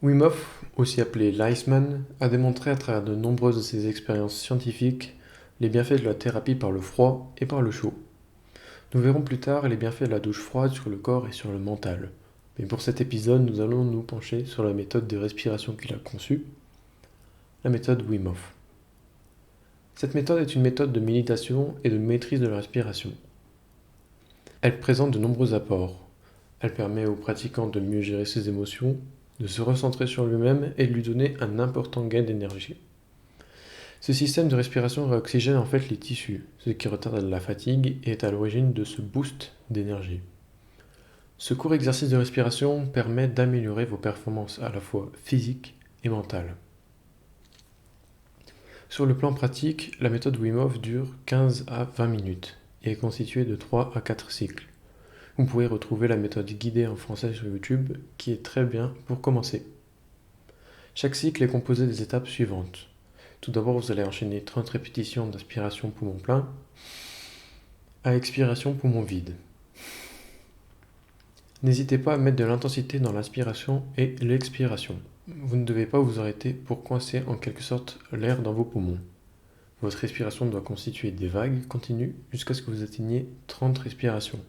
Wim Hof, aussi appelé l'Iceman, a démontré à travers de nombreuses de ses expériences scientifiques les bienfaits de la thérapie par le froid et par le chaud. Nous verrons plus tard les bienfaits de la douche froide sur le corps et sur le mental. Mais pour cet épisode, nous allons nous pencher sur la méthode de respiration qu'il a conçue, la méthode Wim Hof. Cette méthode est une méthode de méditation et de maîtrise de la respiration. Elle présente de nombreux apports. Elle permet aux pratiquants de mieux gérer ses émotions, de se recentrer sur lui-même et de lui donner un important gain d'énergie. Ce système de respiration réoxygène en fait les tissus, ce qui retarde la fatigue et est à l'origine de ce boost d'énergie. Ce court exercice de respiration permet d'améliorer vos performances à la fois physiques et mentales. Sur le plan pratique, la méthode Wim Hof dure 15 à 20 minutes et est constituée de 3 à 4 cycles. Vous pouvez retrouver la méthode guidée en français sur YouTube qui est très bien pour commencer. Chaque cycle est composé des étapes suivantes. Tout d'abord, vous allez enchaîner 30 répétitions d'aspiration poumon plein à expiration poumon vide. N'hésitez pas à mettre de l'intensité dans l'inspiration et l'expiration. Vous ne devez pas vous arrêter pour coincer en quelque sorte l'air dans vos poumons. Votre respiration doit constituer des vagues continues jusqu'à ce que vous atteigniez 30 respirations.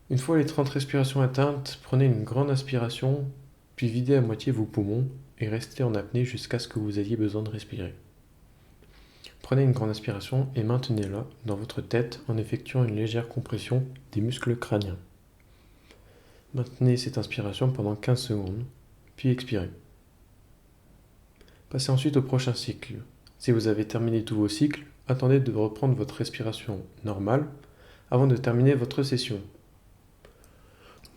Une fois les 30 respirations atteintes, prenez une grande inspiration, puis videz à moitié vos poumons et restez en apnée jusqu'à ce que vous ayez besoin de respirer. Prenez une grande inspiration et maintenez-la dans votre tête en effectuant une légère compression des muscles crâniens. Maintenez cette inspiration pendant 15 secondes, puis expirez. Passez ensuite au prochain cycle. Si vous avez terminé tous vos cycles, attendez de reprendre votre respiration normale avant de terminer votre session.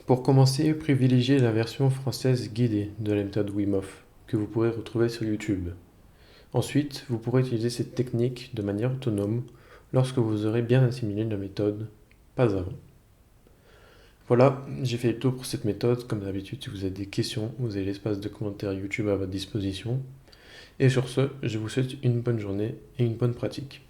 Pour commencer, privilégiez la version française guidée de la méthode Wim Hof, que vous pourrez retrouver sur YouTube. Ensuite, vous pourrez utiliser cette technique de manière autonome lorsque vous aurez bien assimilé la méthode, pas avant. Voilà, j'ai fait le tour pour cette méthode. Comme d'habitude, si vous avez des questions, vous avez l'espace de commentaires YouTube à votre disposition. Et sur ce, je vous souhaite une bonne journée et une bonne pratique.